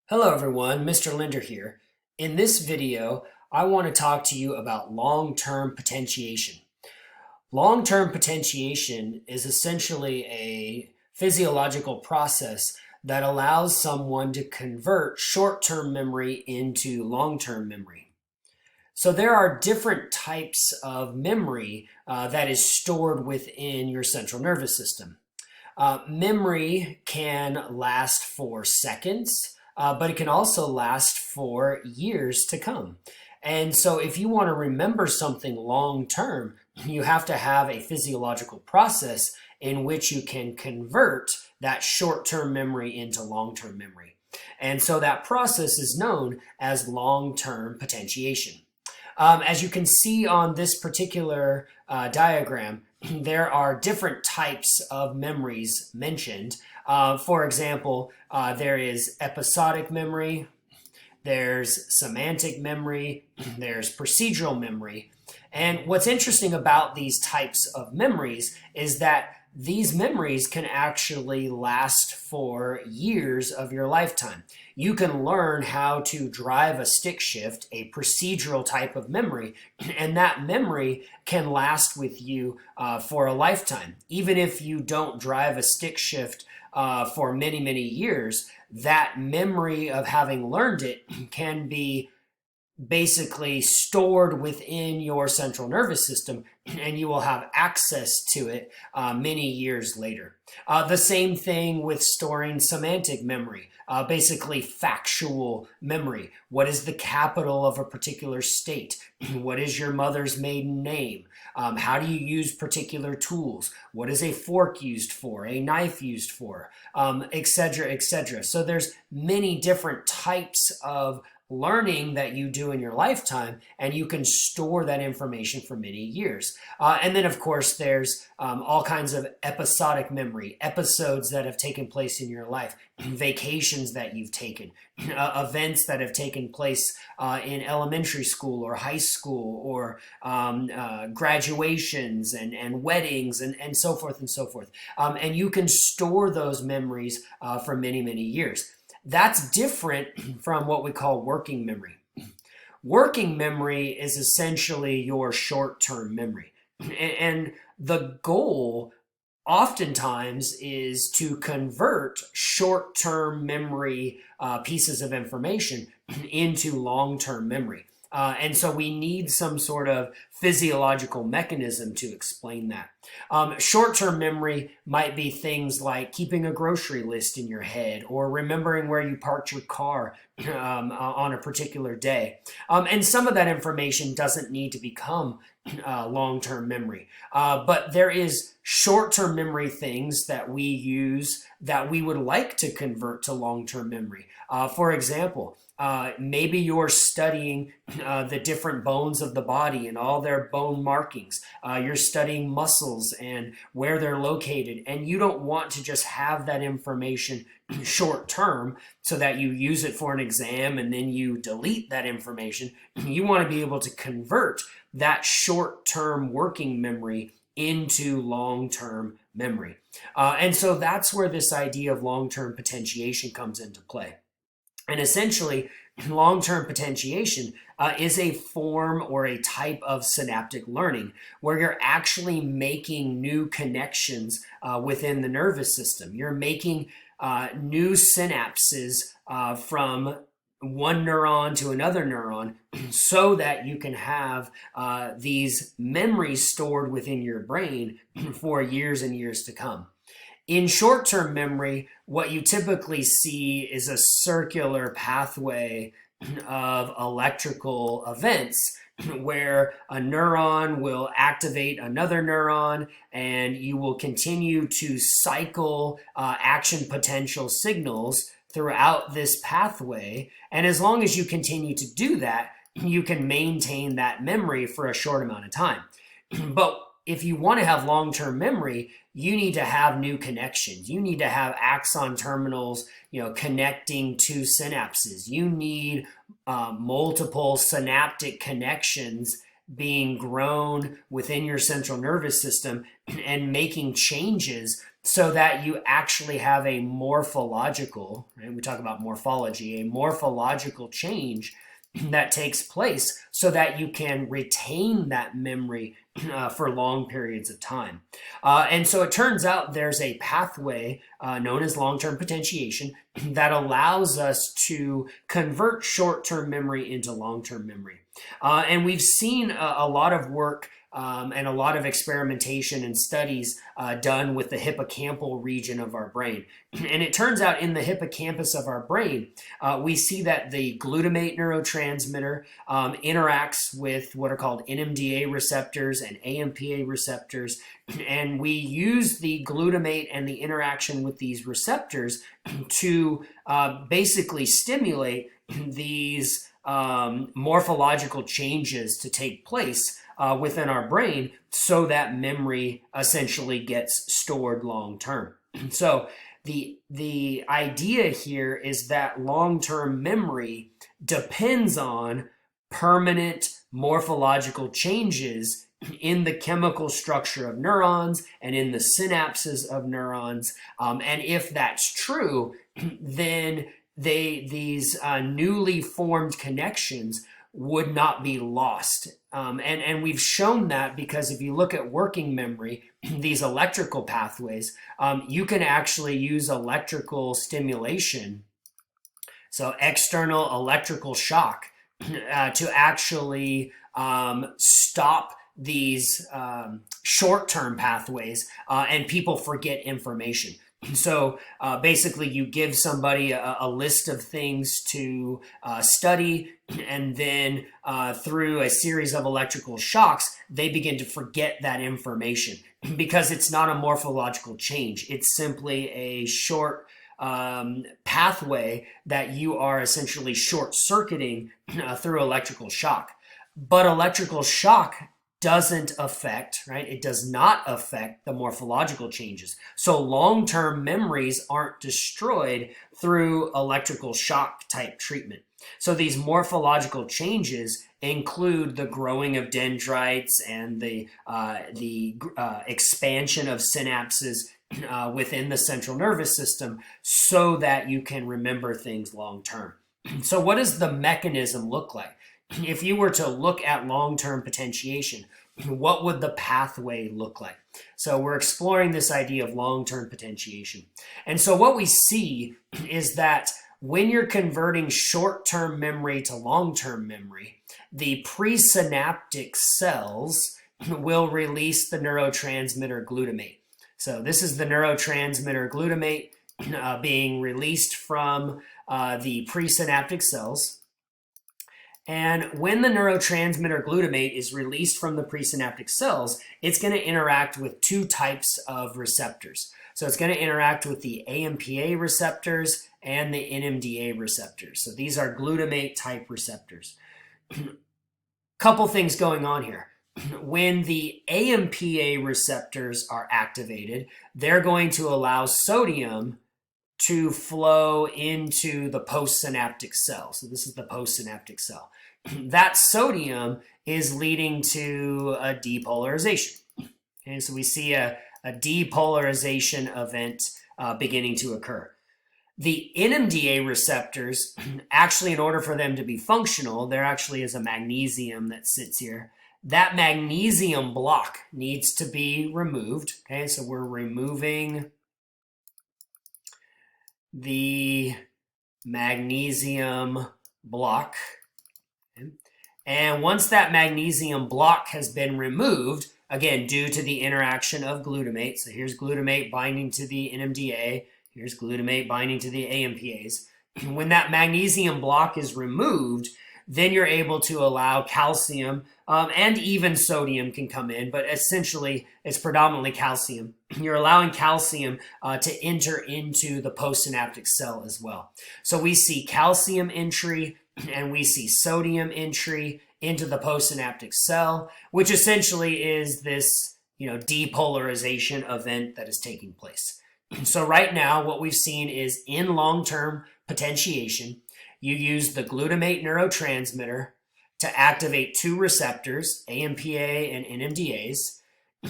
Hello everyone, Mr. Linder here. In this video, I want to talk to you about long-term potentiation. Long-term potentiation is essentially a physiological process that allows someone to convert short-term memory into long-term memory. So there are different types of memory that is stored within your central nervous system. Memory can last for seconds, but it can also last for years to come. And so if you want to remember something long term, you have to have a physiological process in which you can convert that short-term memory into long-term memory. And so that process is known as long-term potentiation. As you can see on this particular diagram, there are different types of memories mentioned. For example, there is episodic memory, there's semantic memory, there's procedural memory. And what's interesting about these types of memories is that these memories can actually last for years of your lifetime. You can learn how to drive a stick shift, a procedural type of memory, and that memory can last with you for a lifetime. Even if you don't drive a stick shift for many, many years, that memory of having learned it can be basically stored within your central nervous system, and you will have access to it many years later. The same thing with storing semantic memory, basically factual memory. What is the capital of a particular state? What is your mother's maiden name? How do you use particular tools? What is a fork used for? A knife used for? Etc., etc. So there's many different types of learning that you do in your lifetime, and you can store that information for many years. And then, of course, there's all kinds of episodic memory, episodes that have taken place in your life, vacations that you've taken, events that have taken place in elementary school or high school, or graduations and weddings and so forth and so forth. And you can store those memories for many, many years. That's different from what we call working memory. Working memory is essentially your short-term memory. And the goal oftentimes is to convert short-term memory pieces of information into long-term memory. And so we need some sort of physiological mechanism to explain that. Short-term memory might be things like keeping a grocery list in your head, or remembering where you parked your car on a particular day. And some of that information doesn't need to become long-term memory. But there is short-term memory things that we use that we would like to convert to long-term memory. For example, maybe you're studying the different bones of the body and all their bone markings. You're studying muscles and where they're located, and you don't want to just have that information short term so that you use it for an exam and then you delete that information. You want to be able to convert that short-term working memory into long-term memory. And so that's where this idea of long-term potentiation comes into play. And essentially, long-term potentiation is a form or a type of synaptic learning where you're actually making new connections within the nervous system. You're making new synapses from one neuron to another neuron so that you can have these memories stored within your brain for years and years to come. In short-term memory, what you typically see is a circular pathway of electrical events where a neuron will activate another neuron, and you will continue to cycle action potential signals throughout this pathway. And as long as you continue to do that, you can maintain that memory for a short amount of time. But if you want to have long-term memory, you need to have new connections. You need to have axon terminals, connecting to synapses. You need multiple synaptic connections being grown within your central nervous system and making changes so that you actually have a morphological, right? We talk about morphology, a morphological change that takes place so that you can retain that memory for long periods of time. And so it turns out there's a pathway known as long-term potentiation that allows us to convert short-term memory into long-term memory. And we've seen a lot of work and a lot of experimentation and studies done with the hippocampal region of our brain. And it turns out in the hippocampus of our brain, we see that the glutamate neurotransmitter interacts with what are called NMDA receptors and AMPA receptors. And we use the glutamate and the interaction with these receptors to basically stimulate these morphological changes to take place within our brain so that memory essentially gets stored long term. So the idea here is that long-term memory depends on permanent morphological changes in the chemical structure of neurons and in the synapses of neurons. And if that's true, then these newly formed connections would not be lost. And we've shown that because if you look at working memory, these electrical pathways, you can actually use electrical stimulation, so external electrical shock, to actually stop these short-term pathways, and people forget information. So basically you give somebody a list of things to study, and then through a series of electrical shocks, they begin to forget that information because it's not a morphological change. It's simply a short pathway that you are essentially short-circuiting through electrical shock. But electrical shock doesn't affect, right? It does not affect the morphological changes. So long-term memories aren't destroyed through electrical shock type treatment. So these morphological changes include the growing of dendrites and the expansion of synapses within the central nervous system so that you can remember things long term. So what does the mechanism look like? If you were to look at long-term potentiation, what would the pathway look like? So we're exploring this idea of long-term potentiation. And so what we see is that when you're converting short-term memory to long-term memory, the presynaptic cells will release the neurotransmitter glutamate. So this is the neurotransmitter glutamate being released from the presynaptic cells. And when the neurotransmitter glutamate is released from the presynaptic cells, it's going to interact with two types of receptors. So it's going to interact with the AMPA receptors and the NMDA receptors. So these are glutamate type receptors. Couple things going on here. When the AMPA receptors are activated, they're going to allow sodium to flow into the postsynaptic cell. So this is the postsynaptic cell. That sodium is leading to a depolarization. Okay, so we see a depolarization event beginning to occur. The NMDA receptors, actually, in order for them to be functional, there actually is a magnesium that sits here. That magnesium block needs to be removed. Okay, so we're removing the magnesium block. Okay. And once that magnesium block has been removed, again, due to the interaction of glutamate, so here's glutamate binding to the NMDA, here's glutamate binding to the AMPAs. When that magnesium block is removed, then you're able to allow calcium, and even sodium can come in, but essentially it's predominantly calcium. You're allowing calcium to enter into the postsynaptic cell as well. So we see calcium entry and we see sodium entry into the postsynaptic cell, which essentially is this, depolarization event that is taking place. So right now, what we've seen is in long-term potentiation, you use the glutamate neurotransmitter to activate two receptors, AMPA and NMDAs.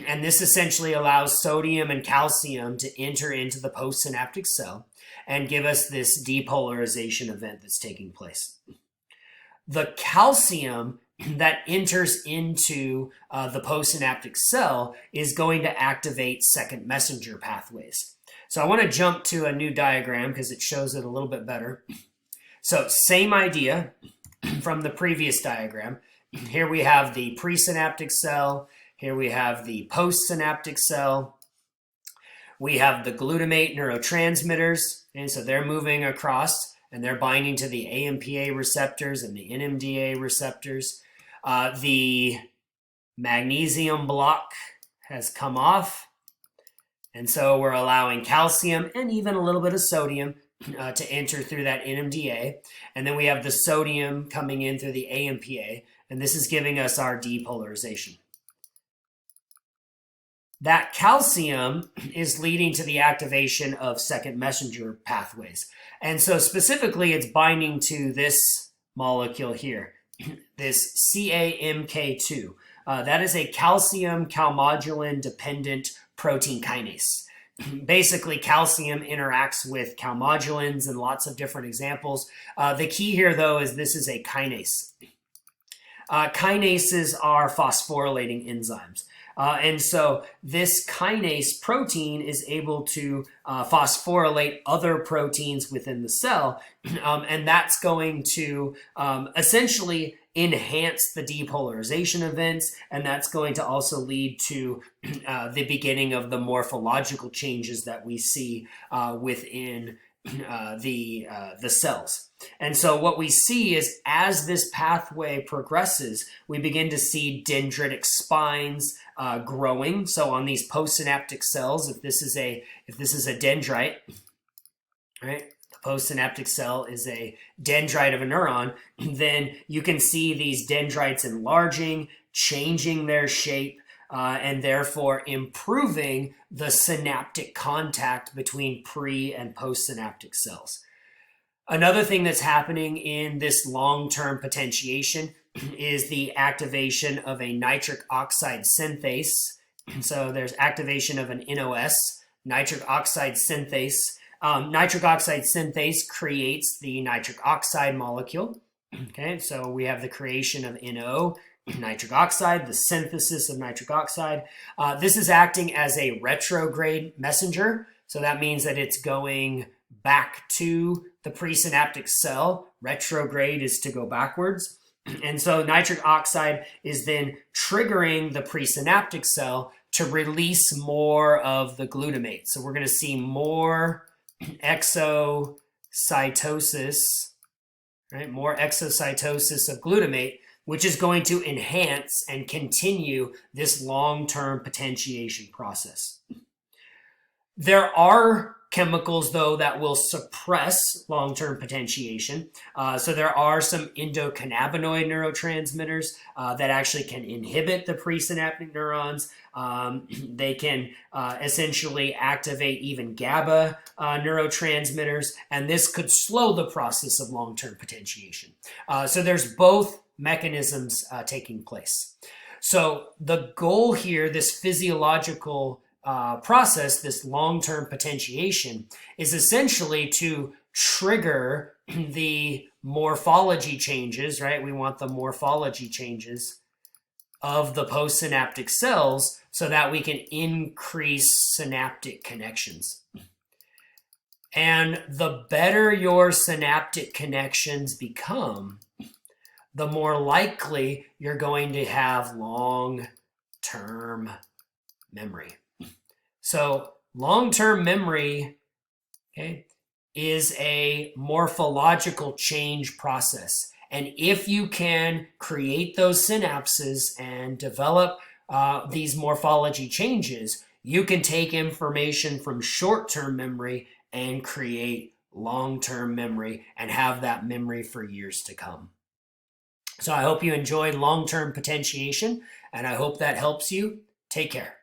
And this essentially allows sodium and calcium to enter into the postsynaptic cell and give us this depolarization event that's taking place. The calcium that enters into the postsynaptic cell is going to activate second messenger pathways. So I want to jump to a new diagram because it shows it a little bit better. So same idea from the previous diagram. Here we have the presynaptic cell. Here we have the postsynaptic cell. We have the glutamate neurotransmitters, and so they're moving across and they're binding to the AMPA receptors and the NMDA receptors. The magnesium block has come off, and so we're allowing calcium and even a little bit of sodium to enter through that NMDA. And then we have the sodium coming in through the AMPA, and this is giving us our depolarization. That calcium is leading to the activation of second messenger pathways. And so specifically, it's binding to this molecule here, this CAMK2. That is a calcium calmodulin dependent protein kinase. Basically, calcium interacts with calmodulins and lots of different examples. The key here, though, is this is a kinase. Kinases are phosphorylating enzymes. And so this kinase protein is able to phosphorylate other proteins within the cell, and that's going to essentially enhance the depolarization events, and that's going to also lead to the beginning of the morphological changes that we see within the cells. And so what we see is as this pathway progresses, we begin to see dendritic spines growing. So on these postsynaptic cells, if this is a dendrite, right? The postsynaptic cell is a dendrite of a neuron, then you can see these dendrites enlarging, changing their shape, and therefore improving the synaptic contact between pre- and postsynaptic cells. Another thing that's happening in this long-term potentiation is the activation of a nitric oxide synthase. So there's activation of an NOS, nitric oxide synthase. Nitric oxide synthase creates the nitric oxide molecule. Okay, so we have the creation of NO, nitric oxide, the synthesis of nitric oxide. This is acting as a retrograde messenger. So that means that it's going back to the presynaptic cell. Retrograde is to go backwards. And so nitric oxide is then triggering the presynaptic cell to release more of the glutamate. So we're going to see more exocytosis, right? More exocytosis of glutamate, which is going to enhance and continue this long-term potentiation process. There are chemicals, though, that will suppress long-term potentiation. So there are some endocannabinoid neurotransmitters that actually can inhibit the presynaptic neurons. They can essentially activate even GABA neurotransmitters, and this could slow the process of long-term potentiation. So there's both mechanisms taking place. So the goal here, this physiological process, this long-term potentiation, is essentially to trigger the morphology changes, right? We want the morphology changes of the postsynaptic cells so that we can increase synaptic connections. And the better your synaptic connections become, the more likely you're going to have long-term memory. So long-term memory, okay, is a morphological change process. And if you can create those synapses and develop these morphology changes, you can take information from short-term memory and create long-term memory and have that memory for years to come. So I hope you enjoyed long-term potentiation, and I hope that helps you. Take care.